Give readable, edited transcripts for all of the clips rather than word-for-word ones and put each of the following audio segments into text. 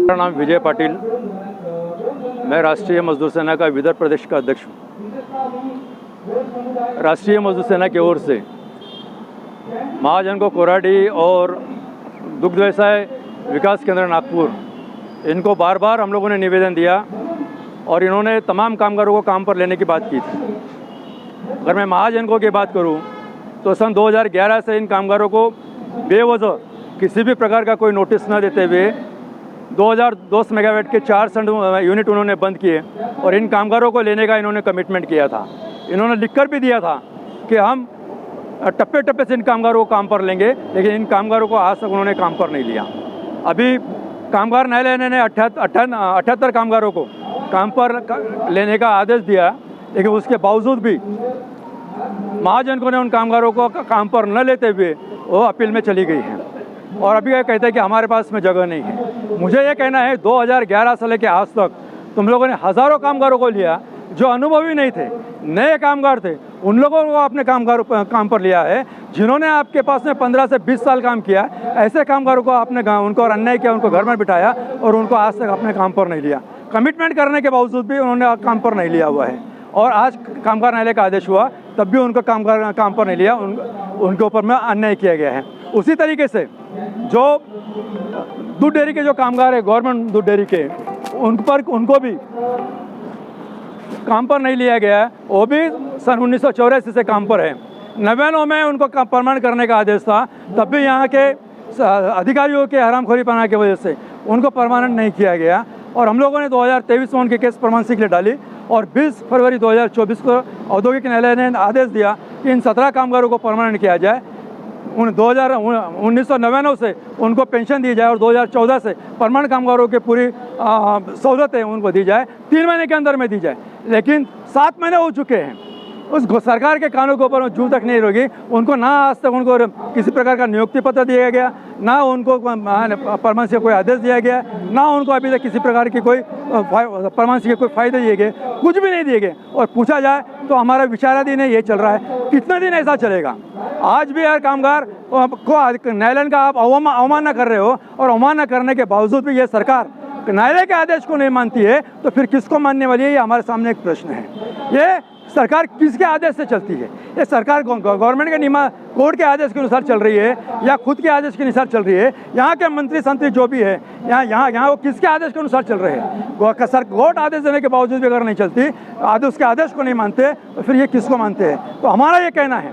मेरा नाम विजय पाटिल, मैं राष्ट्रीय मजदूर सेना का विदर्भ प्रदेश का अध्यक्ष हूँ। राष्ट्रीय मजदूर सेना की ओर से महाजन को कोराडी और दुग्ध व्यवसाय विकास केंद्र नागपुर, इनको बार बार हम लोगों ने निवेदन दिया और इन्होंने तमाम कामगारों को काम पर लेने की बात की थी। अगर मैं महाजनको की बात करूं तो सन 2011 से इन कामगारों को बेवजह किसी भी प्रकार का कोई नोटिस न देते हुए 2200 मेगावाट के 4 यूनिट उन्होंने बंद किए और इन कामगारों को लेने का इन्होंने कमिटमेंट किया था। इन्होंने लिखकर भी दिया था कि हम टप्पे टप्पे से इन कामगारों को काम पर लेंगे, लेकिन इन कामगारों को आज तक उन्होंने काम पर नहीं लिया। अभी कामगार न्यायालय ने 78 कामगारों को काम पर लेने का आदेश दिया, लेकिन उसके बावजूद भी महाजनों ने उन कामगारों को काम पर न लेते हुए वो अपील में चली गई है और अभी ये कहते हैं कि हमारे पास में जगह नहीं है। मुझे ये कहना है 2011 से लेकर आज तक तुम लोगों ने हज़ारों कामगारों को लिया जो अनुभवी नहीं थे, नए कामगार थे, उन लोगों को आपने काम पर लिया है। जिन्होंने आपके पास में 15 से 20 साल काम किया, ऐसे कामगारों को आपने उनको अन्याय किया, उनको घर में बिठाया और उनको आज तक अपने काम पर नहीं लिया। कमिटमेंट करने के बावजूद भी उन्होंने काम पर नहीं लिया हुआ है और आज कामगार न्यायालय का आदेश हुआ तब भी उनको काम पर नहीं लिया, उनके ऊपर में अन्याय किया गया है। उसी तरीके से जो दूध डेयरी के जो कामगार है, गवर्नमेंट दूध डेयरी के, उनको भी काम पर नहीं लिया गया है। वो भी सन 1984 से काम पर है। 99 में उनको परमानेंट करने का आदेश था, तब भी यहाँ के अधिकारियों के हरामखोरी पना की वजह से उनको परमानेंट नहीं किया गया और हम लोगों ने 2023 में उनके केस परमानेंसी के लिए डाली और 20 फरवरी 2024 को औद्योगिक न्यायालय ने आदेश दिया कि इन 17 कामगारों को परमानेंट किया जाए। 1999 से उनको पेंशन दी जाए और 2014 से परमानेंट कामगारों की पूरी सहूलतें उनको दी जाए, 3 महीने के अंदर में दी जाए। लेकिन 7 महीने हो चुके हैं, उस सरकार के कानून के ऊपर जू तक नहीं रोकी। उनको ना आज तक उनको किसी प्रकार का नियुक्ति पत्र दिया गया, ना उनको परमानेंट से कोई आदेश दिया गया, ना उनको अभी तक किसी प्रकार की कोई परमानेंट के कोई फायदे दिए गए, कुछ भी नहीं दिए गए। और पूछा जाए तो हमारा विचाराधीन है, ये चल रहा है। कितना दिन ऐसा चलेगा? आज भी यार कामगार को न्यायालय का आप अवमानना कर रहे हो और अवमानना करने के बावजूद भी ये सरकार न्यायालय के आदेश को नहीं मानती है, तो फिर किसको मानने वाली है? ये हमारे सामने एक प्रश्न है। ये सरकार किसके आदेश से चलती है? ये सरकार गवर्नमेंट के कोर्ट के आदेश के अनुसार चल रही है या खुद के आदेश के अनुसार चल रही है? यहाँ के मंत्री संतरी जो भी है यहाँ वो किसके आदेश के अनुसार चल रहे हैं? कोर्ट आदेश देने के बावजूद भी अगर नहीं चलती, उसके आदेश को नहीं मानते, तो फिर ये किसको मानते हैं? तो हमारा ये कहना है,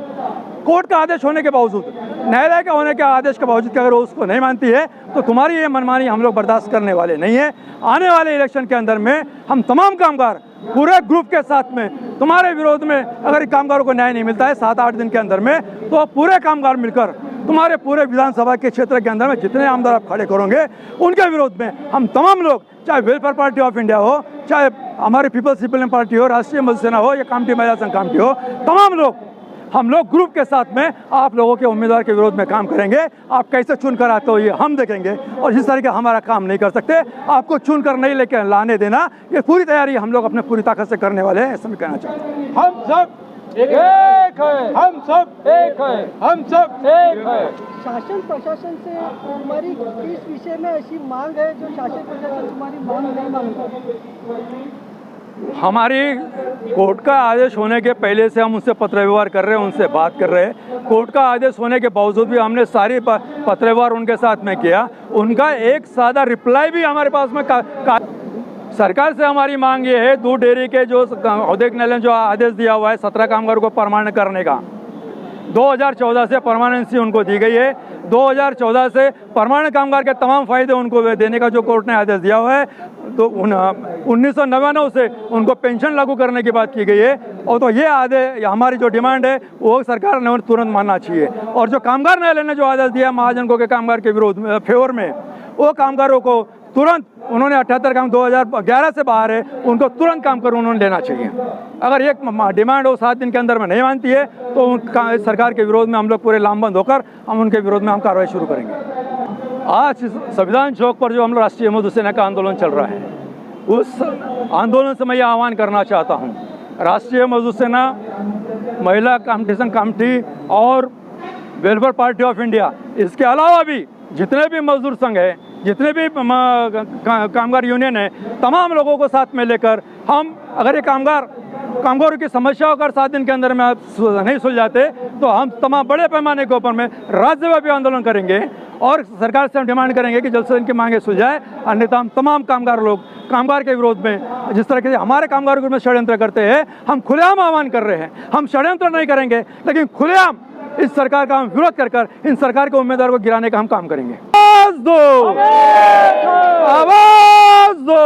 कोर्ट का आदेश होने के बावजूद, न्यायालय के होने के आदेश के बावजूद अगर उसको नहीं मानती है, तो तुम्हारी ये मनमानी हम लोग बर्दाश्त करने वाले नहीं है। आने वाले इलेक्शन के अंदर में हम तमाम कामगार पूरे ग्रुप के साथ में तुम्हारे विरोध में, अगर कामगारों को न्याय नहीं मिलता है 7-8 दिन के अंदर में, तो पूरे कामगार मिलकर तुम्हारे पूरे विधानसभा के क्षेत्र के अंदर में जितने आमदार आप खड़े करोगे, उनके विरोध में हम तमाम लोग, चाहे वेलफेयर पार्टी ऑफ इंडिया हो, चाहे हमारी पीपल्स रिपब्लिकन पार्टी हो, राष्ट्रीय मजदूर सेना हो या कामठी महिला संघ कामठी हो, तमाम लोग हम लोग ग्रुप के साथ में आप लोगों के उम्मीदवार के विरोध में काम करेंगे। आप कैसे चुन कर आते हो ये हम देखेंगे और जिस तरह के हमारा काम नहीं कर सकते, आपको चुन कर नहीं लेके लाने देना, ये पूरी तैयारी हम लोग अपने पूरी ताकत से करने वाले हैं, ऐसा मैं कहना चाहता हूँ। हम सब एक है, हम सब एक है, हम सब एक है। शासन प्रशासन से हमारी किस विषय में ऐसी मांग है जो शासन प्रशासन तुम्हारी मांग नहीं मांगता? हमारी कोर्ट का आदेश होने के पहले से हम उनसे पत्र व्यवहार कर रहे हैं, उनसे बात कर रहे हैं। कोर्ट का आदेश होने के बावजूद भी हमने सारी पत्र व्यवहार उनके साथ में किया। उनका एक सादा रिप्लाई भी हमारे पास में सरकार से हमारी मांग ये है, दूध डेयरी के जो औद्योगिक न्यायालय ने जो आदेश दिया हुआ है 17 कामगारों को परमानेंट करने का, 2014 से परमानेंसी उनको दी गई है। 2014 से परमानेंट कामगार के तमाम फायदे उनको देने का जो कोर्ट ने आदेश दिया हुआ है, तो 1999 से उनको पेंशन लागू करने की बात की गई है। और तो ये आदेश, हमारी जो डिमांड है वो सरकार ने तुरंत मानना चाहिए। और जो कामगार न्यायालय ने जो आदेश दिया महाजनों के कामगार के विरोध में, फेवर में, वो कामगारों को तुरंत, उन्होंने 78 काम 2011 से बाहर है, उनको तुरंत काम कर उन्होंने लेना चाहिए। अगर एक डिमांड वो 7 दिन के अंदर में नहीं मानती है, तो सरकार के विरोध में हम लोग पूरे लामबंद होकर हम उनके विरोध में हम कार्रवाई शुरू करेंगे। आज संविधान चौक पर जो हम लोग राष्ट्रीय मजदूर सेना का आंदोलन चल रहा है, उस आंदोलन से मैं ये आह्वान करना चाहता हूँ, राष्ट्रीय मजदूर सेना, महिला कामठी कामठी और वेलफेयर पार्टी ऑफ इंडिया, इसके अलावा भी जितने भी मजदूर संघ है, जितने भी कामगार यूनियन है, तमाम लोगों को साथ में लेकर हम, अगर ये कामगारों की समस्याओं अगर 7 दिन के अंदर में नहीं सुलझाते तो हम तमाम बड़े पैमाने के ऊपर में राज्यव्यापी आंदोलन करेंगे और सरकार से हम डिमांड करेंगे कि जल्द से इनकी मांगे सुलझाए। अन्यथा हम तमाम कामगार के विरोध में, जिस तरह से हमारे कामगारों के विरोध में षड्यंत्र करते हैं, हम खुलेआम आह्वान कर रहे हैं। हम षड्यंत्र नहीं करेंगे, लेकिन खुलेआम इस सरकार का हम विरोध कर इन सरकार के उम्मीदवार को गिराने का हम काम करेंगे। आवाज दो, आवाज दो,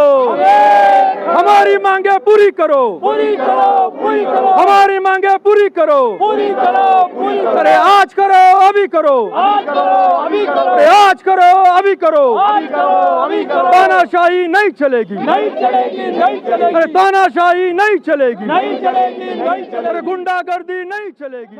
हमारी मांगे पूरी करो, पूरी करो, पूरी करो, हमारी मांगे पूरी करो, पूरी करो, पूरी करो। अरे आज करो, अभी करो, आज करो, अभी करो, अरे आज करो, अभी करो, आज करो, अभी करो। तानाशाही नहीं चलेगी, नहीं चलेगी, नहीं चलेगी। अरे तानाशाही नहीं चलेगी, नहीं चलेगी, नहीं चलेगी। अरे गुंडागर्दी नहीं चलेगी।